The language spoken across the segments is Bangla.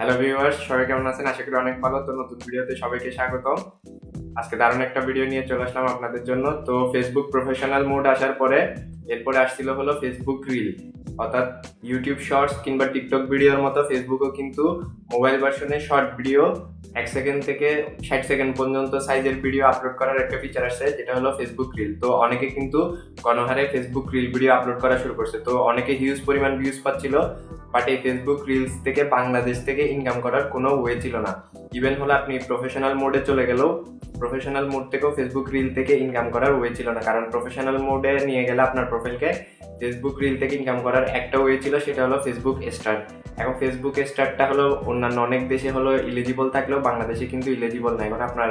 হ্যালো ভিউয়ার্স, সবাই কেমন আছেন? আশা করি অনেক ভালো। তো নতুন ভিডিওতে সবাইকে স্বাগতম। আজকে দারুণ একটা ভিডিও নিয়ে চলে আসলাম আপনাদের জন্য। তো ফেসবুক প্রফেশনাল মোড আসার পরে এরপরে আসছিল হলো ফেসবুক রিল, অর্থাৎ ইউটিউব শর্টস কিংবা টিকটক ভিডিওর মতো ফেসবুকও কিন্তু মোবাইল ভার্সনে শর্ট ভিডিও 1 সেকেন্ড থেকে 60 সেকেন্ড পর্যন্ত সাইজের ভিডিও আপলোড করার একটা ফিচার আসছে, যেটা হলো ফেসবুক রিল। তো অনেকে কিন্তু গণহারে ফেসবুক রিল ভিডিও আপলোড করা শুরু করছে। তো অনেকে হিউজ পরিমাণ ভিউজ পাচ্ছিল, বাট এই ফেসবুক রিলস থেকে বাংলাদেশ থেকে ইনকাম করার কোনো ওয়ে ছিল না। ইভেন হলো আপনি প্রফেশনাল মোডে চলে গেলেও প্রফেশনাল মোড থেকেও ফেসবুক রিল থেকে ইনকাম করার ওয়ে ছিল না, কারণ প্রফেশনাল মোডে নিয়ে গেলে আপনার প্রোফাইলকে ফেসবুক রিল থেকে ইনকাম করার একটা ওয়ে ছিল, সেটা হলো ফেসবুক স্টার। এখন ফেসবুক স্টারটা হলো অন্যান্য অনেক দেশে হলো ইলিজিবল থাকলেও বাংলাদেশে কিন্তু ইলিজিবল না। এখন আপনার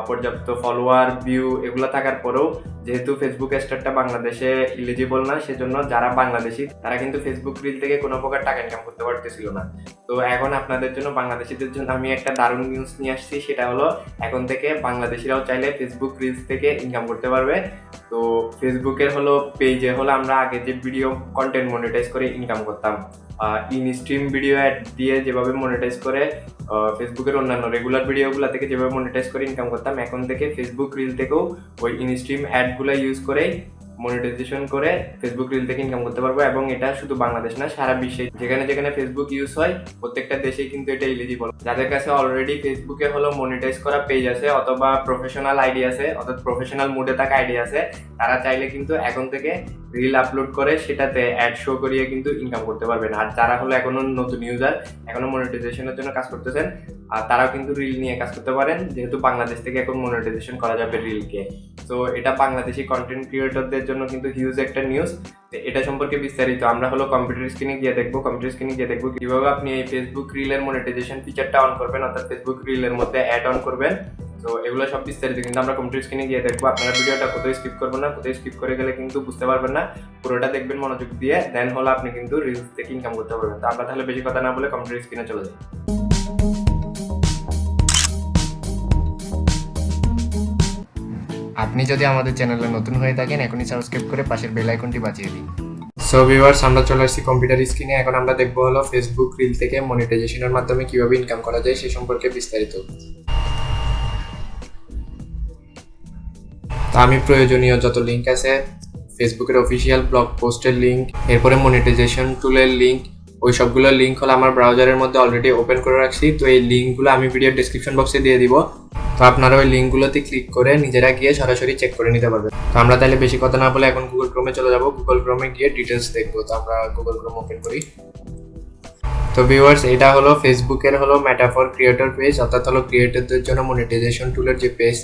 পর্যাপ্ত ফলোয়ার, ভিউ এগুলো থাকার পরেও যেহেতু ফেসবুক স্টারটা বাংলাদেশে ইলিজিবল না, সেজন্য যারা বাংলাদেশি তারা কিন্তু ফেসবুক রিল থেকে কোনো প্রকার টাকা ইনকাম করতে পারতেছিল না। তো এখন আপনাদের জন্য, বাংলাদেশিদের জন্য আমি একটা দারুণ নিউজ নিয়ে আসছি, সেটা হলো এখন থেকে বাংলাদেশিরাও চাইলে ফেসবুক রিলস থেকে ইনকাম করতে পারবে। তো ফেসবুকের হলো পেজে হলো আমরা আগে যে ভিডিও কন্টেন্ট মনিটাইজ করে ইনকাম করতাম, ইন স্ট্রিম ভিডিও অ্যাড দিয়ে যেভাবে মনিটাইজ করে ফেসবুকের অন্যান্য রেগুলার ভিডিওগুলো থেকে যেভাবে মনিটাইজ করে ইনকাম করতাম, এখন থেকে ফেসবুক রিল থেকেও ওই ইন স্ট্রিম অ্যাডগুলো ইউজ করে মনিটাইজেশন করে ফেসবুক রিল থেকে ইনকাম করতে পারবো। এবং এটা শুধু বাংলাদেশ না, সারা বিশ্বে যেখানে যেখানে ফেসবুক ইউজ হয় প্রত্যেকটা দেশেই কিন্তু এটা ইলিজিবল। যাদের কাছে অলরেডি ফেসবুকে হলো মনিটাইজ করা পেজ আছে অথবা প্রফেশনাল আইডি আছে, অর্থাৎ প্রফেশনাল মোডে থাকা আইডি আছে, তারা চাইলে কিন্তু এখন থেকে রিল আপলোড করে সেটাতে অ্যাড শো করিয়ে কিন্তু ইনকাম করতে পারবেন। আর যারা হলো এখনো নতুন ইউজার, এখনো মনিটাইজেশনের জন্য কাজ করতেছেন, আর তারাও কিন্তু রিল নিয়ে কাজ করতে পারেন, যেহেতু বাংলাদেশ থেকে এখন মনিটাইজেশন করা যাবে রিলকে। তো এটা বাংলাদেশি কন্টেন্ট ক্রিয়েটরদের জন্য কিন্তু হিউজ একটা নিউজ। এটা সম্পর্কে বিস্তারিত আমরা হলো কম্পিউটার স্ক্রিনে গিয়ে দেখবো কিভাবে আপনি এই ফেসবুক রিলের মনিটাইজেশন ফিচারটা অন করবেন, অর্থাৎ ফেসবুক রিলের মধ্যে অ্যাড অন করবেন। তো এগুলো সব বিস্তারিত কিন্তু আমরা কম্পিউটার স্ক্রিনে গিয়ে দেখবো। আপনারা ভিডিওটা কোথাও স্কিপ করবেন না, কোথাও স্কিপ করে গেলে কিন্তু বুঝতে পারবেন না, পুরোটা দেখবেন মনোযোগ দিয়ে, দেন হলো আপনি কিন্তু রিলস থেকে ইনকাম করতে পারবেন। তো আমরা তাহলে বেশি কথা না বলে কম্পিউটার স্ক্রিনে চলে যাই। আপনি যদি আমাদের চ্যানেলে নতুন হয়ে থাকেন, এখনই সাবস্ক্রাইব করে পাশের বেল আইকনটি বাজিয়ে দিন। সো ভিউয়ার্স, আমরা চলে আসছি কম্পিউটার স্ক্রিনে। এখন আমরা দেখবো হলো ফেসবুক রিল থেকে মনিটাইজেশনের মাধ্যমে কিভাবে ইনকাম করা যায় সে সম্পর্কে বিস্তারিত। তো আমি প্রয়োজনীয় যত লিঙ্ক আছে, ফেসবুকের অফিসিয়াল ব্লগ পোস্টের লিঙ্ক, এরপরে মনিটাইজেশন টুলের লিঙ্ক, ওই সবগুলো লিঙ্ক হলো আমার ব্রাউজারের মধ্যে অলরেডি ওপেন করে রাখছি। তো এই লিঙ্কগুলো আমি ভিডিও ডেসক্রিপশন বক্সে দিয়ে দিব। তো আপনারা ওই লিঙ্কগুলোতে ক্লিক করে নিজেরা গিয়ে সরাসরি চেক করে নিতে পারবেন। তো আমরা তাহলে বেশি কথা না বলে এখন গুগল ক্রোমে চলে যাব। গুগল ক্রোমে গিয়ে ডিটেলস দেখবো। তো আমরা গুগল ক্রোম ওপেন করি। তো ভিউয়ার্স, এটা হলো ফেসবুকের হলো মেটাফর ক্রিয়েটর পেজ, অর্থাৎ হলো ক্রিয়েটরদের জন্য মনিটাইজেশন টুলের যে পেজ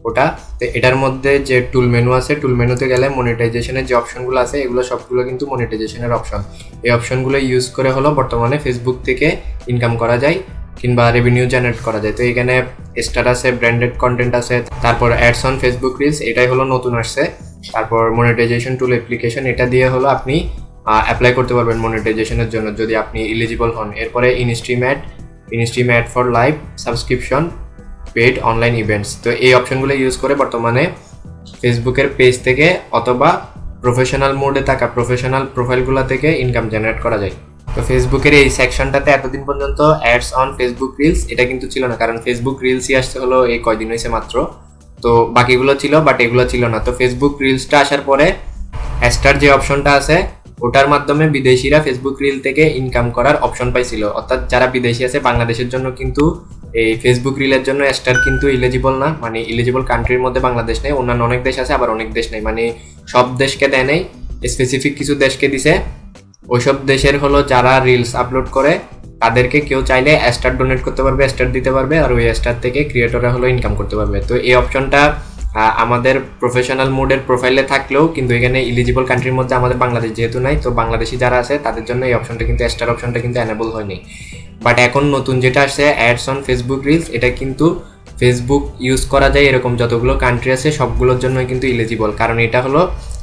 ওটা। তো এটার মধ্যে যে টুল মেনু আছে, টুল মেনুতে গেলে মনিটাইজেশনের যে অপশনগুলো আছে, এগুলো সবগুলো কিন্তু মনিটাইজেশনের অপশন। এই অপশনগুলো ইউজ করে হলো বর্তমানে ফেসবুক থেকে ইনকাম করা যায় কিংবা রেভিনিউ জেনারেট করা যায়। তো এখানে স্টার আছে, ব্র্যান্ডেড কন্টেন্ট আছে, তারপর অ্যাডস অন ফেসবুক রিলস, এটাই হলো নতুন আসছে। তারপর মনিটাইজেশন টুল অ্যাপ্লিকেশন, এটা দিয়ে হলো আপনি অ্যাপ্লাই করতে পারবেন মনিটাইজেশনের জন্য যদি আপনি এলিজিবল হন। এরপরে instream ad for live subscription, paid online events. তো এই অপশনগুলো ইউজ করে বর্তমানে ফেসবুকের পেজ থেকে অথবা প্রফেশনাল মোডে থাকা প্রফেশনাল প্রোফাইলগুলো থেকে ইনকাম জেনারেট করা যায়। তো ফেসবুকের এই সেকশনটাতে এতদিন পর্যন্ত অ্যাডস অন ফেসবুক রিলস এটা কিন্তু ছিল না, কারণ ফেসবুক রিলসই আসতে হলো এই কয়দিন হয়েছে মাত্র। তো বাকিগুলো ছিল, বাট এগুলো ছিল না। তো ফেসবুক রিলসটা আসার পরে স্টার যে অপশনটা আছে, ওটার মাধ্যমে বিদেশিরা ফেসবুক রিল থেকে ইনকাম করার অপশন পাইছিল। অর্থাৎ যারা বিদেশি আছে, বাংলাদেশের জন্য কিন্তু এই ফেসবুক রিলের জন্য স্টার কিন্তু ইলিজিবল না, মানে ইলিজিবল কান্ট্রির মধ্যে বাংলাদেশ নেই। অন্যান্য অনেক দেশ আছে, আবার অনেক দেশ নেই, মানে সব দেশকে দেয় নেই, স্পেসিফিক কিছু দেশকে দিছে। ওইসব দেশের হলো যারা রিলস আপলোড করে তাদেরকে কেউ চাইলে স্টার ডোনেট করতে পারবে, স্টার দিতে পারবে, আর ওই স্টার থেকে ক্রিয়েটররা হলো ইনকাম করতে পারবে। তো এই অপশনটা আমাদের প্রফেশনাল মোডের প্রোফাইলে থাকলেও কিন্তু এখানে ইলিজিবল কান্ট্রির মধ্যে আমাদের বাংলাদেশ যেহেতু নাই, তো বাংলাদেশি যারা আছে তাদের জন্য এই অপশনটা কিন্তু স্টার অপশনটা কিন্তু এনেবল হয়নি। বাট এখন নতুন যেটা আসছে অ্যাডস অন ফেসবুক রিলস, এটা কিন্তু ফেসবুক ইউজ করা যায় এরকম যতগুলো কান্ট্রি আছে সবগুলোর জন্যই কিন্তু ইলিজিবল। কারণ এটা হলো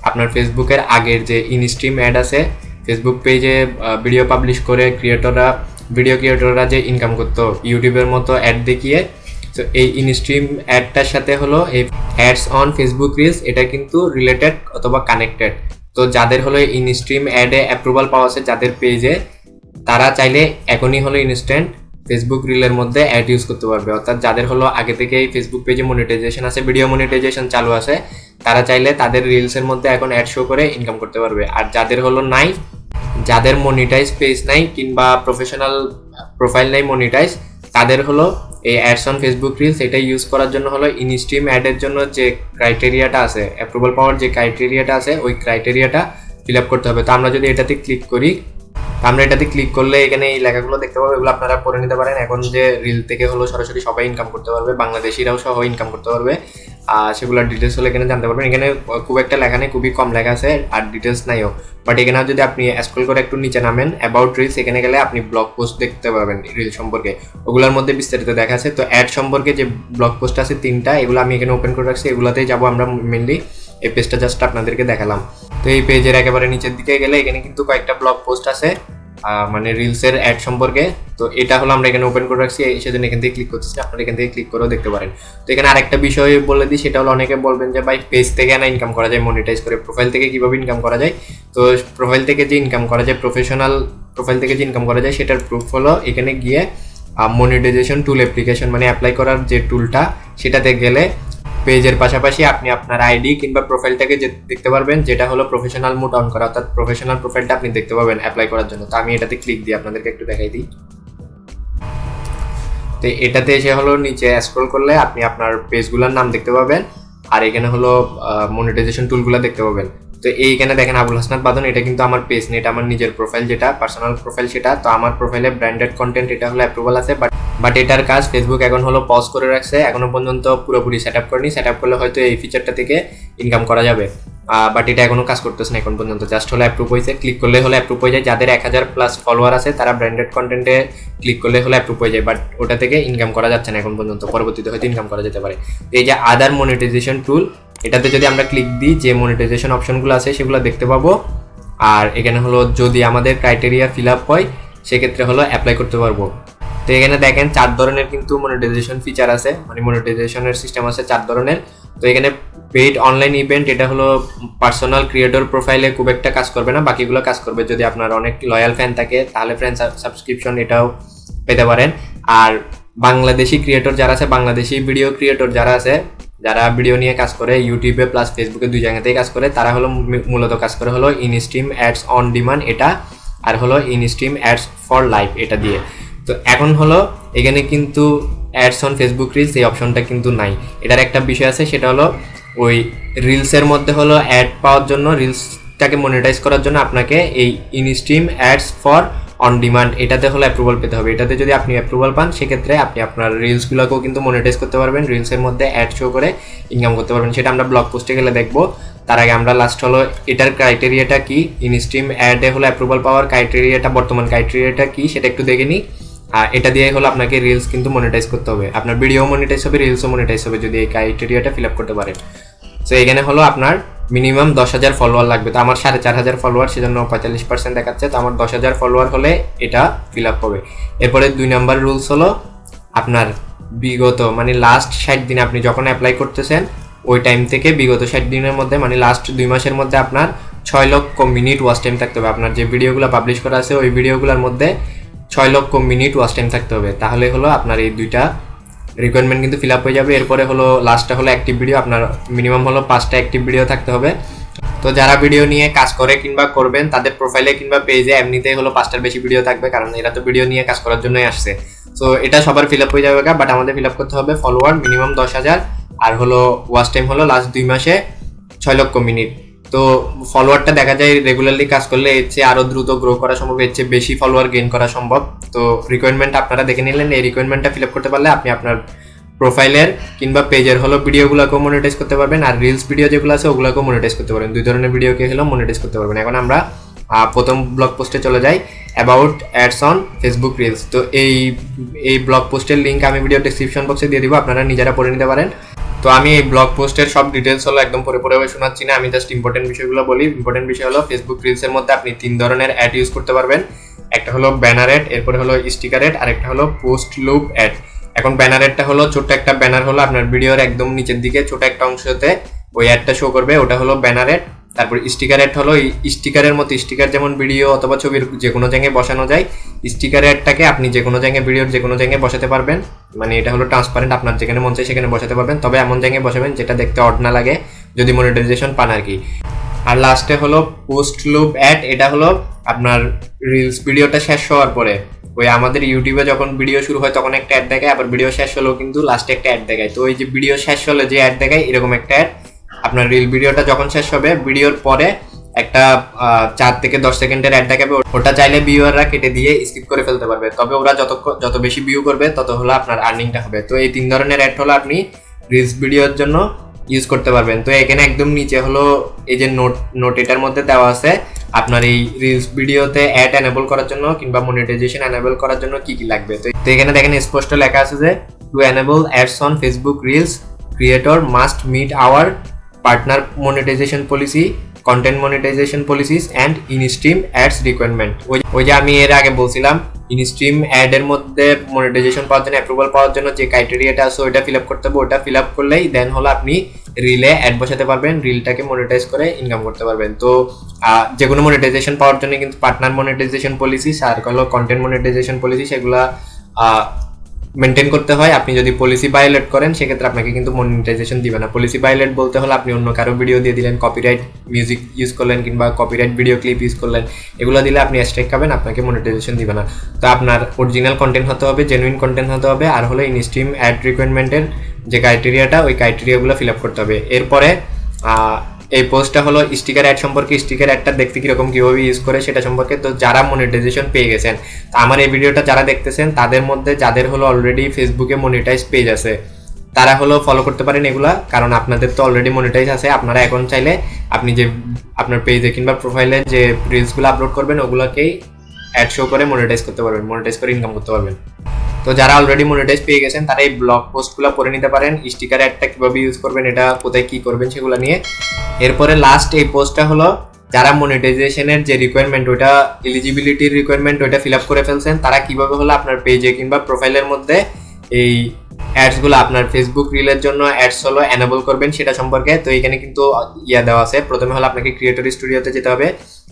আপনার ফেসবুকের আগের যে ইনস্ট্রিম অ্যাড আছে, ফেসবুক পেজে ভিডিও পাবলিশ করে ভিডিও ক্রিয়েটররা যে ইনকাম করতো ইউটিউবের মতো অ্যাড দেখিয়ে, তো এই ইনস্ট্রিম অ্যাডটার সাথে হলো এই অ্যাডস অন ফেসবুক রিলস এটা কিন্তু রিলেটেড অথবা কানেক্টেড। তো যাদের হলো ইনস্ট্রিম অ্যাডে অ্যাপ্রুভাল পাওয়া আছে যাদের পেজে, তারা চাইলে এখনই হলো ইনস্ট্যান্ট ফেসবুক রিলের মধ্যে অ্যাড ইউজ করতে পারবে। অর্থাৎ যাদের হলো আগে থেকেই ফেসবুক পেজে মনিটাইজেশন আছে, ভিডিও মনিটাইজেশন চালু আছে, তারা চাইলে তাদের রিলসের মধ্যে এখন অ্যাড শো করে ইনকাম করতে পারবে। আর যাদের হলো নাই, যাদের মনিটাইজ পেজ নাই কিংবা প্রফেশনাল প্রোফাইল নাই মনিটাইজ, তাদের হলো এই অ্যাডস অন ফেসবুক রিলস এটা ইউজ করার জন্য হলো ইনস্ট্রিম অ্যাডের জন্য যে ক্রাইটেরিয়াটা আছে, অ্যাপ্রুভাল পাওয়ার যে ক্রাইটেরিয়াটা আছে, ওই ক্রাইটেরিয়াটা ফিল আপ করতে হবে। তো আমরা যদি এটাতে ক্লিক করি, আমরা এটাতে ক্লিক করলে এখানে এই লেখাগুলো দেখতে পাবো, এগুলো আপনারা পড়ে নিতে পারেন। এখন যে রিল থেকে হলো সরাসরি সবাই ইনকাম করতে পারবে, বাংলাদেশিরাও সহ ইনকাম করতে পারবে, সেগুলোর ডিটেলস হলে এখানে জানতে পারবেন। এখানে খুব একটা লেখা নেই, খুবই কম লেখা আছে আর ডিটেলস নাইও। বাট এখানে যদি আপনি স্ক্রল করে একটু নিচে নামেন, অ্যাবাউট রিলস, এখানে গেলে আপনি ব্লগ পোস্ট দেখতে পাবেন রিল সম্পর্কে, ওগুলোর মধ্যে বিস্তারিত দেখা আছে। তো অ্যাড সম্পর্কে যে ব্লগ পোস্ট আছে 3টা, এগুলো আমি এখানে ওপেন করে রাখছি, এগুলোতেই যাবো আমরা মেনলি। এই পেজটা জাস্ট আপনাদেরকে দেখালাম। তো এই পেজের একেবারে নিচের দিকে গেলে এখানে কিন্তু কয়েকটা ব্লগ পোস্ট আছে, মানে রিলসের অ্যাড সম্পর্কে। তো এটা হলো আমরা এখানে ওপেন করে রাখছি, সেজন্য এখান থেকে ক্লিক করতেছি, আপনারা এখান থেকে ক্লিক করেও দেখতে পারেন। তো এখানে আরেকটা বিষয় বলে দিই, সেটা হলো অনেকে বলবেন যে ভাই পেজ থেকে না ইনকাম করা যায় মনিটাইজ করে, প্রোফাইল থেকে কিভাবে ইনকাম করা যায়? তো প্রোফাইল থেকে যে ইনকাম করা যায়, প্রফেশনাল প্রোফাইল থেকে যে ইনকাম করা যায়, সেটার প্রুফ হলো এখানে গিয়ে মনিটাইজেশন টুল অ্যাপ্লিকেশন, মানে অ্যাপ্লাই করার যে টুলটা, সেটাতে গেলে পেজের পাশাপাশি আপনি আপনার আইডি কিংবা প্রোফাইলটাকে দেখতে পারবেন, যেটা হলো প্রফেশনাল মোড অন করা, অর্থাৎ প্রফেশনাল প্রোফাইলটা আপনি দেখতে পাবেন অ্যাপ্লাই করার জন্য। তো আমি এটাতে ক্লিক দিই, আপনাদেরকে একটু দেখাই দিই। তো এটাতে এসে হলো নিচে স্ক্রল করলে আপনি আপনার পেজগুলোর নাম দেখতে পাবেন, আর এখানে হলো মনিটাইজেশন টুলগুলো দেখতে পাবেন। তো এইখানে দেখেন আবুল হাসনাত বাদন, এটা কিন্তু আমার পেজ নেই, এটা আমার নিজের প্রোফাইল, যেটা পার্সোনাল প্রোফাইল সেটা। তো আমার প্রোফাইলে ব্র্যান্ডেড কন্টেন্ট এটা হলো অ্যাপ্রুভাল আছে, বাট এটার কাজ ফেসবুক এখন হলো পজ করে রাখছে, এখনো পর্যন্ত পুরোপুরি সেট আপ করেনি। সেট আপ করলে হয়তো এই ফিচারটা থেকে ইনকাম করা যাবে, বাট এটা এখনো কাজ করতেছে না এখন পর্যন্ত। জাস্ট হলো অ্যাপ্রুভ হয়েছে, ক্লিক করলে হলো অ্যাপ্রুভ হয়ে যায়। যাদের 1000+ ফলোয়ার আছে তারা ব্র্যান্ডেড কন্টেন্টে ক্লিক করলে হলো অ্যাপ্রুভ হয়ে যায়, বাট ওটা থেকে ইনকাম করা যাচ্ছে না এখন পর্যন্ত, পরবর্তীতে হয়তো ইনকাম করা যেতে পারে। এই যে আদার মনিটাইজেশন টুল, এটাতে যদি আমরা ক্লিক দিই, যে মনিটাইজেশন অপশনগুলো আছে সেগুলো দেখতে পাবো। আর এখানে হলো যদি আমাদের ক্রাইটেরিয়া ফিল আপ হয়, সেক্ষেত্রে হলো অ্যাপ্লাই করতে পারবো। তো এখানে দেখেন 4 ধরনের কিন্তু মনিটাইজেশন ফিচার আছে, মানে মনিটাইজেশনের সিস্টেম আছে 4 ধরনের। তো এখানে পেইড অনলাইন ইভেন্ট, এটা হলো পার্সোনাল ক্রিয়েটর প্রোফাইলে খুব একটা কাজ করবে না, বাকিগুলো কাজ করবে। যদি আপনার অনেক লয়াল ফ্যান থাকে তাহলে ফ্রেন্ড সাবস্ক্রিপশন এটাও পেতে পারেন। আর বাংলাদেশি ক্রিয়েটর যারা আছে, বাংলাদেশি ভিডিও ক্রিয়েটর যারা আছে, যারা ভিডিও নিয়ে কাজ করে ইউটিউবে প্লাস ফেসবুকে 2 জায়গাতেই কাজ করে, তারা হলো মূলত কাজ করে হলো ইনস্ট্রিম অ্যাডস অন ডিমান্ড এটা, আর হলো ইনস্ট্রিম অ্যাডস ফর লাইভ এটা দিয়ে। তো এখন হলো এখানে কিন্তু অ্যাডস অন ফেসবুক রিলস এই অপশনটা কিন্তু নাই। এটার একটা বিষয় আছে, সেটা হলো ওই রিলসের মধ্যে হলো অ্যাড পাওয়ার জন্য, রিলসটাকে মনিটাইজ করার জন্য আপনাকে এই instream ads for on demand এটাতে হলো অ্যাপ্রুভাল পেতে হবে। এটাতে যদি আপনি অ্যাপ্রুভাল পান, সেক্ষেত্রে আপনি আপনার রিলসগুলোকেও কিন্তু মনিটাইজ করতে পারবেন, রিলসের মধ্যে অ্যাড শো করে ইনকাম করতে পারবেন। সেটা আমরা ব্লগ পোস্টে গেলে দেখবো। তার আগে আমরা লাস্ট হলো এটার ক্রাইটেরিয়াটা কি, ইনস্ট্রিম অ্যাডে হলো অ্যাপ্রুভাল পাওয়ার ক্রাইটেরিয়াটা, বর্তমান ক্রাইটেরিয়াটা কি সেটা একটু দেখে নিই। এটা দিয়ে হলো আপনাকে রিলস কিন্তু মনিটাইজ করতে হবে, আপনার ভিডিও মনিটাইজ হবে, রিলসও মনিটাইজ হবে যদি এই ক্রাইটেরিয়াটা ফিল আপ করতে পারেন। সো এখানে হলো আপনার মিনিমাম 10,000 ফলোয়ার লাগবে। তো আমার 4,500 ফলোয়ার, সেজন্য 45% দেখাচ্ছে। তো আমার 10,000 ফলোয়ার হলে এটা ফিল আপ হবে। এরপরে 2 নম্বর রুলস হলো আপনার বিগত, মানে লাস্ট 60 দিন আপনি যখন অ্যাপ্লাই করতেছেন ওই টাইম থেকে বিগত 60 দিনের মধ্যে, মানে লাস্ট 2 মাসের মধ্যে আপনার 6 লক্ষ মিনিট ওয়াচ টাইম থাকতে হবে। আপনার যে ভিডিওগুলো পাবলিশ করা আছে ওই ভিডিওগুলোর মধ্যে 6 লক্ষ মিনিট ওয়াচ টাইম থাকতে হবে, তাহলে হলো আপনার এই 2টা রিকোয়ারমেন্ট কিন্তু ফিল আপ হয়ে যাবে। এরপরে হলো লাস্টটা হলো অ্যাক্টিভ ভিডিও, আপনার মিনিমাম হলো 5টা অ্যাক্টিভ ভিডিও থাকতে হবে। তো যারা ভিডিও নিয়ে কাজ করে কিংবা করবেন, তাদের প্রোফাইলে কিংবা পেজে এমনিতেই হলো 5টার বেশি ভিডিও থাকবে, কারণ এরা তো ভিডিও নিয়ে কাজ করার জন্যই আসছে। সো এটা সবার ফিল আপ হয়ে যাবে, বাট আমাদের ফিল আপ করতে হবে ফলোয়ার মিনিমাম 10,000, আর হলো ওয়াচ টাইম হলো লাস্ট 2 মাসে 6 লক্ষ মিনিট। তো ফলোয়ারটা দেখা যায় রেগুলারলি কাজ করলে এর চেয়ে আরও দ্রুত গ্রো করা সম্ভব, এর চেয়ে বেশি ফলোয়ার গেইন করা সম্ভব। তো রিকোয়ারমেন্ট আপনারা দেখে নিলেন, এই রিকোয়ারমেন্টটা ফিল আপ করতে পারলে আপনি আপনার প্রোফাইলের কিংবা পেজের হলো ভিডিওগুলোকেও মনিটাইজ করতে পারবেন, আর রিলস ভিডিও যেগুলো আছে ওগুলোকেও মনিটাইজ করতে পারবেন। 2 ধরনের ভিডিওকে হলো মনিটাইজ করতে পারবেন। এখন আমরা প্রথম ব্লগ পোস্টে চলে যাই, about ads on Facebook reels. তো এই ব্লগ পোস্টের লিঙ্ক আমি ভিডিও ডেসক্রিপশন বক্সে দিয়ে দিব, আপনারা নিজেরা পড়ে নিতে পারেন। তো আমি এই ব্লগ পোস্টের সব ডিটেলস হলো একদম পরে শোনাচ্ছি না, আমি জাস্ট ইম্পর্টেন্ট বিষয়গুলো বলি। ইম্পর্টেন্ট বিষয় হলো ফেসবুক রিলসের মধ্যে আপনি 3 ধরনের অ্যাড ইউজ করতে পারবেন। একটা হলো ব্যানার অ্যাড, এরপরে হলো স্টিকার অ্যাড, আর একটা হলো পোস্ট লুপ অ্যাড। এখন ব্যানার অ্যাডটা হলো ছোট্ট একটা ব্যানার, হলো আপনার ভিডিওর একদম নিচের দিকে ছোট একটা অংশতে ওই অ্যাডটা শো করবে, ওটা হলো ব্যানার অ্যাড। তারপর স্টিকার অ্যাড হলো স্টিকারের মতো, স্টিকার যেমন ভিডিও অথবা ছবির যে কোনো জায়গায় বসানো যায়, স্টিকার অ্যাডটাকে আপনি যে কোনো জায়গায় ভিডিওর যে কোনো জায়গায় বসাতে পারবেন, মানে এটা হলো ট্রান্সপারেন্ট, আপনার যেখানে মন চায় সেখানে বসাতে পারবেন, তবে এমন জায়গায় বসাবেন যেটা দেখতে অড না লাগে যদি মনিটাইজেশন পান আর কি। আর লাস্টে হলো পোস্ট লুপ অ্যাড, এটা হলো আপনার রিলস ভিডিওটা শেষ হওয়ার পরে ওই আমাদের ইউটিউবে যখন ভিডিও শুরু হয় তখন একটা অ্যাড দেখায়, আবার ভিডিও শেষ হলেও কিন্তু লাস্টে একটা অ্যাড দেখায়। তো ওই যে ভিডিও শেষ হলে যে অ্যাড দেখায় এরকম একটা অ্যাড আপনার রিল ভিডিওটা যখন শেষ হবে ভিডিওর পরে একটা 4 থেকে 10 সেকেন্ডের অ্যাড দেখাবে, ওটা চাইলে ভিউয়াররা কেটে দিয়ে স্কিপ করে ফেলতে পারবে, তবে ওরা যত বেশি ভিউ করবে তত হলো আপনার আর্নিংটা হবে। তো এই 3 ধরনের অ্যাড হলো আপনি রিলস ভিডিওর জন্য ইউজ করতে পারবেন। তো এখানে একদম নিচে হলো এই যে নোট এটার মধ্যে দেওয়া আছে আপনার এই রিলস ভিডিওতে অ্যাড এনেবল করার জন্য কিংবা মনিটাইজেশন এনেবল করার জন্য কি কি লাগবে। তো এখানে দেখেন স্পষ্ট লেখা আছে যে to enable ads on Facebook reels creator must meet our partner monetization policy, content monetization policies and instream ads requirement. ওই যে আমি এর আগে বলছিলাম ইনস্ট্রিম অ্যাড এর মধ্যে মনিটাইজেশন পাওয়ার জন্য অ্যাপ্রুভাল পাওয়ার জন্য যে ক্রাইটেরিয়াটা আছে ওইটা ফিল আপ করতে হবে, ওটা ফিল আপ করলেই দেন হলো আপনি রিলে অ্যাড বসাতে পারবেন, রিলটাকে মনিটাইজ করে ইনকাম করতে পারবেন। তো যে কোনো মনিটাইজেশন পাওয়ার জন্য কিন্তু পার্টনার মনিটাইজেশন পলিসি আর হলো কন্টেন্ট মনিটাইজেশন পলিসি সেগুলা মেনটেন করতে হয়। আপনি যদি পলিসি ভায়োলেট করেন সেক্ষেত্রে আপনাকে কিন্তু মনিটাইজেশন দিবে না। পলিসি ভায়োলেট বলতে হলে আপনি অন্য কারো ভিডিও দিয়ে দিলেন, কপিরাইট মিউজিক ইউজ করলেন কিংবা কপিরাইট ভিডিও ক্লিপ ইউজ করলেন, এগুলো দিলে আপনি স্ট্রাইক খাবেন, আপনাকে মনিটাইজেশন দিবে না। তো আপনার অরিজিনাল কন্টেন্ট হতে হবে, জেনুইন কন্টেন্ট হতে হবে, আর হলো ইনস্ট্রিম অ্যাড রিকোয়ারমেন্টের যে ক্রাইটেরিয়াটা ওই ক্রাইটেরিয়াগুলো ফিল আপ করতে হবে। এরপরে এই পোস্টটা হলো স্টিকার অ্যাড সম্পর্কে, স্টিকার অ্যাডটা দেখতে কিরকম কীভাবে ইউজ করে সেটা সম্পর্কে। তো যারা মনিটাইজেশন পেয়ে গেছেন, তো আমার এই ভিডিওটা যারা দেখতেছেন তাদের মধ্যে যাদের হলো অলরেডি ফেসবুকে মনিটাইজ পেজ আছে তারা হলো ফলো করতে পারেন এগুলা, কারণ আপনাদের তো অলরেডি মনিটাইজ আছে। আপনারা এখন চাইলে আপনি যে আপনার পেজে কিংবা প্রোফাইলে যে রিলসগুলো আপলোড করবেন ওগুলোকেই অ্যাড শো করে মনিটাইজ করতে পারবেন, মনিটাইজ করে ইনকাম করতে পারবেন। তো যারা অলরেডি মনিটাইজ পেয়ে গেছেন তারা এই ব্লগ পোস্টগুলো পড়ে নিতে পারেন, স্টিকার অ্যাডটা কীভাবে ইউজ করবেন, এটা কোথায় কী করবেন সেগুলো নিয়ে। এরপরে লাস্ট এই পোস্টটা হলো যারা মনিটাইজেশনের যে রিকোয়ারমেন্ট ওইটা এলিজিবিলিটির রিকোয়ারমেন্ট ওইটা ফিল আপ করে ফেলছেন, তারা কীভাবে হলো আপনার পেজে কিংবা প্রোফাইলের মধ্যে এই অ্যাডসগুলো আপনার ফেসবুক রিলের জন্য অ্যাডস হলো এনেবল করবেন সেটা সম্পর্কে। তো এখানে কিন্তু দেওয়া আছে, প্রথমে হলো আপনাকে ক্রিয়েটর স্টুডিওতে যেতে হবে,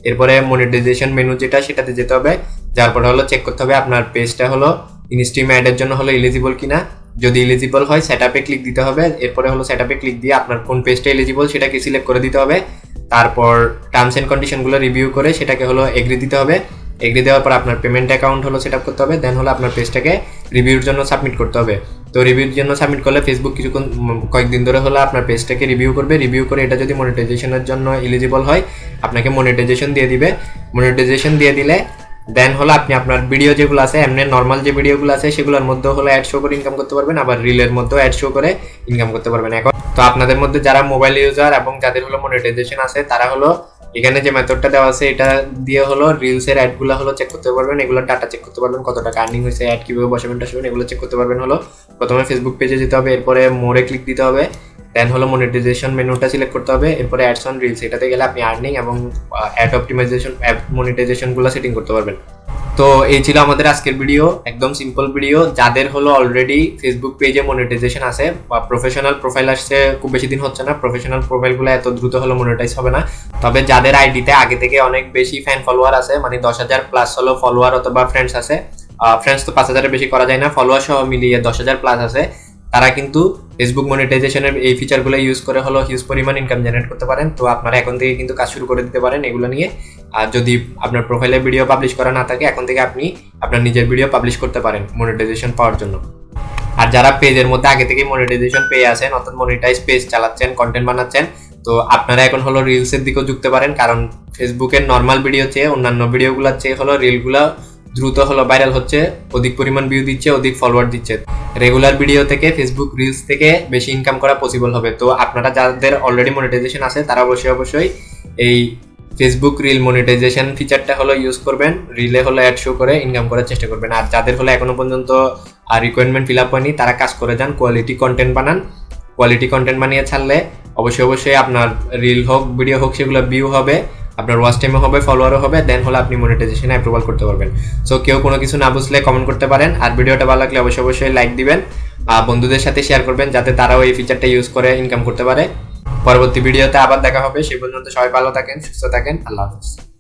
এরপরে মনিটাইজেশন মেনু যেটা সেটাতে যেতে হবে, যারপরে হলো চেক করতে হবে আপনার পেজটা হলো ইনস্ট্রিম অ্যাডের জন্য হলো এলিজিবল কিনা। যদি এলিজিবল হয় সেটআপে ক্লিক দিতে হবে, এরপরে হলো সেটআপে ক্লিক দিয়ে আপনার কোন পেজটা এলিজিবল সেটাকে সিলেক্ট করে দিতে হবে, তারপর টার্মস এন্ড কন্ডিশনগুলো রিভিউ করে সেটাকে হলো এগ্রি দিতে হবে। এগ্রি দেওয়ার পর আপনার পেমেন্ট অ্যাকাউন্ট হলো সেট আপ করতে হবে, দেন হলো আপনার পেজটাকে রিভিউর জন্য সাবমিট করতে হবে। তো রিভিউর জন্য সাবমিট করলে ফেসবুক কয়েকদিন ধরে হলো আপনার পেজটাকে রিভিউ করবে, রিভিউ করে এটা যদি মনিটাইজেশনের জন্য এলিজিবল হয় আপনাকে মনিটাইজেশন দিয়ে দিবে। মনিটাইজেশন দিয়ে দিলে দেন হলো আপনি আপনার ভিডিও যেগুলো আছে এমনি নর্মাল যে ভিডিওগুলো আছে সেগুলোর মধ্যে হলো অ্যাড শো করে ইনকাম করতে পারবেন, আবার রিলের মধ্যেও অ্যাড শো করে ইনকাম করতে পারবেন। এখন তো আপনাদের মধ্যে যারা মোবাইল ইউজার এবং যাদের হলো মনিটাইজেশন আছে তারা হলো এখানে যে মেথডটা দেওয়া আছে এটা দিয়ে হলো রিলসের অ্যাডগুলো হলো চেক করতে পারবেন, এগুলোর ডাটা চেক করতে পারবেন, কত টাকা আর্নিং হয়েছে, অ্যাড কীভাবে বসাবেন এগুলো চেক করতে পারবেন। হলো প্রথমে ফেসবুক পেজে যেতে হবে, এরপরে মোরে ক্লিক দিতে হবে, দেন হলো মনিটাইজেশন মেনুটা সিলেক্ট করতে হবে, এরপরে অ্যাডস অন রিলস এটাতে গেলে আপনি আর্নিং এবং অ্যাড অপটিমাইজেশন অ্যাড মনিটাইজেশনগুলো সেটিং করতে পারবেন। তো এই ছিল আমাদের আজকের ভিডিও, একদম সিম্পল ভিডিও। যাদের হলো অলরেডি ফেসবুক পেজে মনিটাইজেশন আছে বা প্রফেশনাল প্রোফাইল আসছে, খুব বেশি দিন হচ্ছে না, প্রফেশনাল প্রোফাইলগুলো এত দ্রুত হলো মনিটাইজ হবে না। তবে যাদের আইডিতে আগে থেকে অনেক বেশি ফ্যান ফলোয়ার আছে, মানে 10,000 প্লাস হলো ফলোয়ার অথবা ফ্রেন্ডস আছে, ফ্রেন্ডস তো 5,000-এর বেশি করা যায় না, ফলোয়ার সহ মিলিয়ে 10,000 প্লাস আছে, তারা কিন্তু ফেসবুক মনিটাইজেশনের এই ফিচারগুলো ইউজ করে হলো হিউজ পরিমাণ ইনকাম জেনারেট করতে পারেন। তো আপনারা এখন থেকে কিন্তু কাজ শুরু করে দিতে পারেন এগুলো নিয়ে। আর যদি আপনার প্রোফাইলে ভিডিও পাবলিশ করা না থাকে এখন থেকে আপনি আপনার নিজের ভিডিও পাবলিশ করতে পারেন মনিটাইজেশন পাওয়ার জন্য। আর যারা পেজের মধ্যে আগে থেকে মনিটাইজেশন পেয়ে আছেন অর্থাৎ মনিটাইজ পেজ চালাচ্ছেন, কন্টেন্ট বানাচ্ছেন, তো আপনারা এখন হলো রিলসের দিকেও যুক্তে পারেন, কারণ ফেসবুকের নর্মাল ভিডিও চেয়ে অন্যান্য ভিডিওগুলোর চেয়ে হলো রিলগুলো দ্রুত হলো ভাইরাল হচ্ছে, অধিক পরিমাণ ভিউ দিচ্ছে, অধিক ফলোয়ার দিচ্ছে। রেগুলার ভিডিও থেকে ফেসবুক রিলস থেকে বেশি ইনকাম করা পসিবল হবে। তো আপনারা যাদের অলরেডি মনিটাইজেশন আছে তারা অবশ্যই এই ফেসবুক রিল মনিটাইজেশন ফিচারটা হলো ইউজ করবেন, রিলে হলো অ্যাড শো করে ইনকাম করার চেষ্টা করবেন। আর যাদের হলো এখনো পর্যন্ত রিকোয়ারমেন্ট ফিল আপ হয়নি তারা কাজ করে যান, কোয়ালিটি কন্টেন্ট বানান, কোয়ালিটি কন্টেন্ট বানিয়ে ছাড়লে অবশ্যই আপনার রিল হোক ভিডিও হোক সেগুলো ভিউ হবে, আপনার ওয়াচ টাইমও হবে, ফলোয়ারও হবে, দেন হলো আপনি মনিটাইজেশনে অ্যাপ্রুভাল করতে পারবেন। সো কেউ কোনো কিছু না বুঝলে কমেন্ট করতে পারেন, আর ভিডিওটা ভালো লাগলে অবশ্যই লাইক দিবেন, বন্ধুদের সাথে শেয়ার করবেন যাতে তারাও এই ফিচারটা ইউজ করে ইনকাম করতে পারে। পরবর্তী ভিডিওতে আবার দেখা হবে, সেই পর্যন্ত সবাই ভালো থাকেন, সুস্থ থাকেন, আল্লাহ হাফেজ।